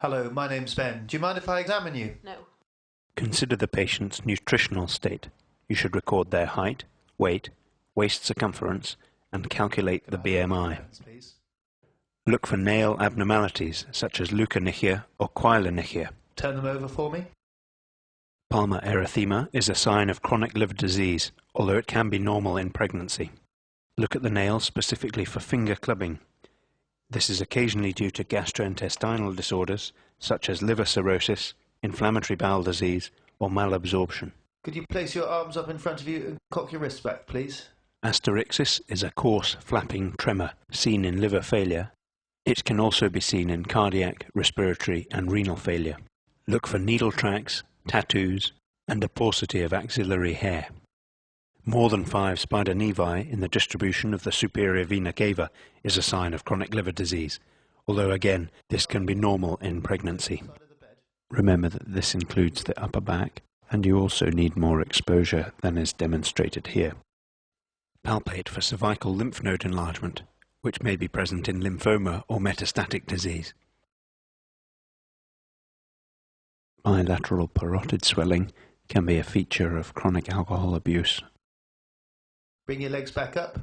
Hello, my name's Ben. Do you mind if I examine you? No. Consider the patient's nutritional state. You should record their height, weight, waist circumference, and calculate the BMI. Look for nail abnormalities such as leukonychia or quilonychia. Turn them over for me. Palmar erythema is a sign of chronic liver disease, although it can be normal in pregnancy. Look at the nails specifically for finger clubbing. This is occasionally due to gastrointestinal disorders such as liver cirrhosis, inflammatory bowel disease, or malabsorption. Could you place your arms up in front of you and cock your wrists back, please? Asterixis is a coarse, flapping tremor seen in liver failure. It can also be seen in cardiac, respiratory, and renal failure. Look for needle tracks, tattoos, and a paucity of axillary hair. More than 5 spider nevi in the distribution of the superior vena cava is a sign of chronic liver disease, although again, this can be normal in pregnancy. Remember that this includes the upper back, and you also need more exposure than is demonstrated here. Palpate for cervical lymph node enlargement, which may be present in lymphoma or metastatic disease. Bilateral parotid swelling can be a feature of chronic alcohol abuse. Bring your legs back up.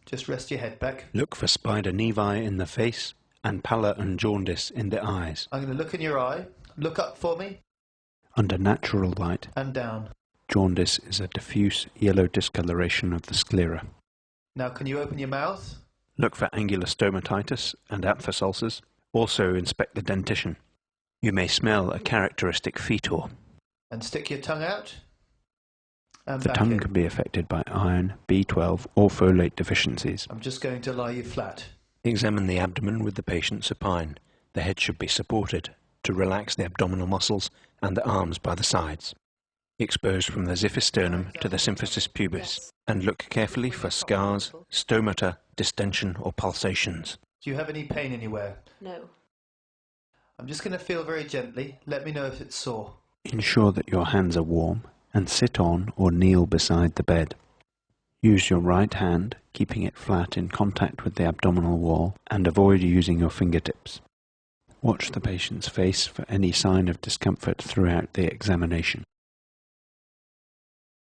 Just rest your head back. Look for spider nevi in the face and pallor and jaundice in the eyes. I'm going to look in your eye. Look up for me. Under natural light, And down. jaundice is a diffuse yellow discoloration of the sclera. Now can you open your mouth? Look for angular stomatitis and aphthous ulcers. Also inspect the dentition. You may smell a characteristic fetor. And stick your tongue out. And The back tongue in. can be affected by iron, B12 or folate deficiencies. I'm just going to lie you flat. Examine the abdomen with the patient supine. The head should be supported to relax the abdominal muscles and the arms by the sides. Expose from the xiphisternum to the symphysis pubis and look carefully for scars, stomata, distension or pulsations. Do you have any pain anywhere? No. I'm just going to feel very gently. Let me know if it's sore. Ensure that your hands are warm and sit on or kneel beside the bed. Use your right hand, keeping it flat in contact with the abdominal wall, and avoid using your fingertips. Watch the patient's face for any sign of discomfort throughout the examination.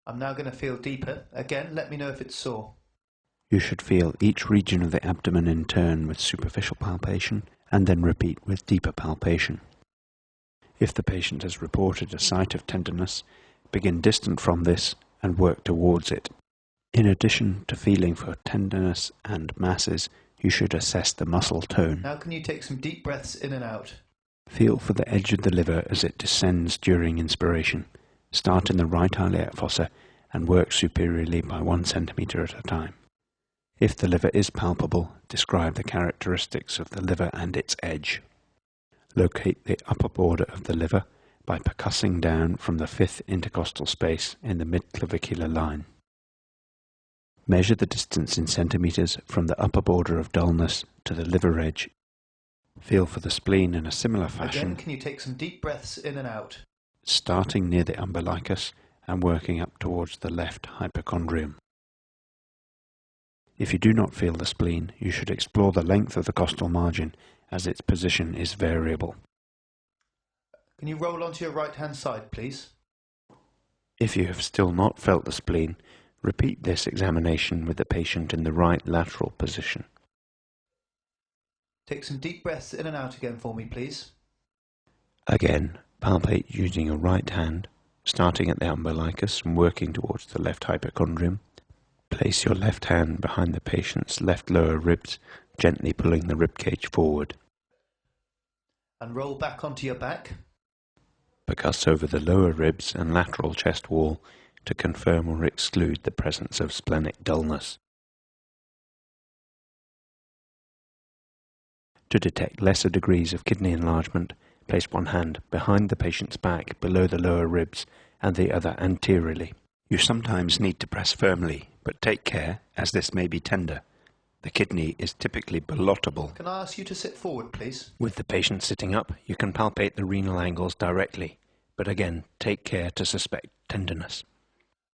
I'm now going to feel deeper. Again, let me know if it's sore. You should feel each region of the abdomen in turn with superficial palpation, and then repeat with deeper palpation. If the patient has reported a site of tenderness, begin distant from this and work towards it. In addition to feeling for tenderness and masses, you should assess the muscle tone. Now can you take some deep breaths in and out? Feel for the edge of the liver as it descends during inspiration. Start in the right iliac fossa and work superiorly by 1 centimeter at a time. If the liver is palpable, describe the characteristics of the liver and its edge. Locate the upper border of the liver by percussing down from the 5th intercostal space in the midclavicular line. Measure the distance in centimeters from the upper border of dullness to the liver edge. Feel for the spleen in a similar fashion, Again, can you take some deep breaths in and out? starting near the umbilicus and working up towards the left hypochondrium. If you do not feel the spleen, you should explore the length of the costal margin, as its position is variable. Can you roll onto your right-hand side, please? If you have still not felt the spleen, repeat this examination with the patient in the right lateral position. Take some deep breaths in and out again for me, please. Again, palpate using your right hand, starting at the umbilicus and working towards the left hypochondrium. Place your left hand behind the patient's left lower ribs, gently pulling the ribcage forward. And roll back onto your back. Percuss over the lower ribs and lateral chest wall to confirm or exclude the presence of splenic dullness. To detect lesser degrees of kidney enlargement, place one hand behind the patient's back below the lower ribs and the other anteriorly. You sometimes need to press firmly, but take care as this may be tender. The kidney is typically ballotable. Can I ask you to sit forward, please? With the patient sitting up, you can palpate the renal angles directly, but again, take care to suspect tenderness.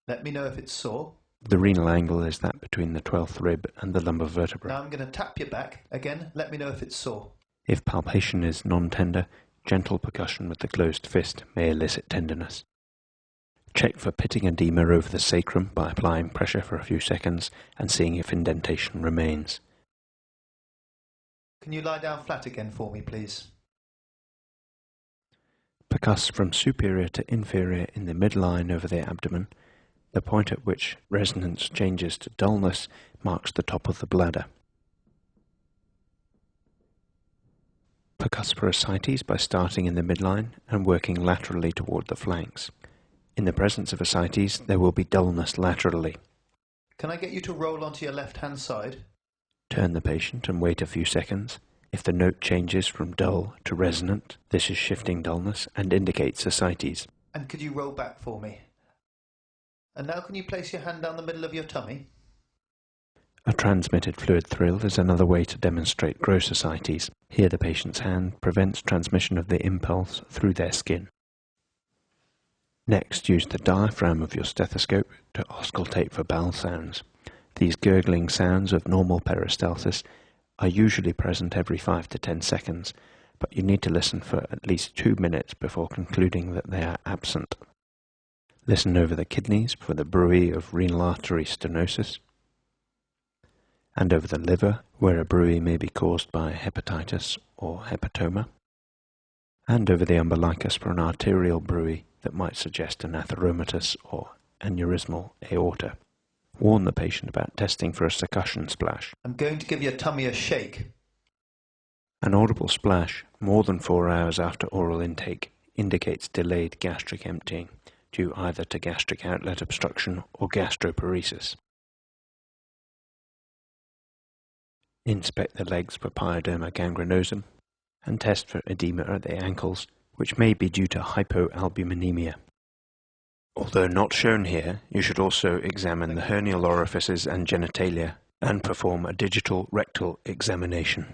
Let me know if it's sore. The renal angle is that between the 12th rib and the lumbar vertebra. Now I'm going to tap your back. Again, let me know if it's sore. If palpation is non-tender, gentle percussion with the closed fist may elicit tenderness. Check for pitting edema over the sacrum by applying pressure for a few seconds and seeing if indentation remains. Can you lie down flat again for me, please? Percuss from superior to inferior in the midline over the abdomen. The point at which resonance changes to dullness marks the top of the bladder. Percuss for ascites by starting in the midline and working laterally toward the flanks. In the presence of ascites, there will be dullness laterally. Can I get you to roll onto your left-hand side? Turn the patient and wait a few seconds. If the note changes from dull to resonant, this is shifting dullness and indicates ascites. And could you roll back for me? And now can you place your hand down the middle of your tummy? A transmitted fluid thrill is another way to demonstrate gross ascites. Here the patient's hand prevents transmission of the impulse through their skin. Next, use the diaphragm of your stethoscope to auscultate for bowel sounds. These gurgling sounds of normal peristalsis are usually present every 5 to 10 seconds, but you need to listen for at least 2 minutes before concluding that they are absent. Listen over the kidneys for the bruit of renal artery stenosis, and over the liver, where a bruit may be caused by hepatitis or hepatoma, and over the umbilicus for an arterial bruit that might suggest an atheromatous or aneurysmal aorta. Warn the patient about testing for a succussion splash. I'm going to give your tummy a shake. An audible splash more than 4 hours after oral intake indicates delayed gastric emptying, due either to gastric outlet obstruction or gastroparesis. Inspect the legs for pyoderma gangrenosum and test for edema at the ankles, which may be due to hypoalbuminemia. Although not shown here, you should also examine the hernial orifices and genitalia and perform a digital rectal examination.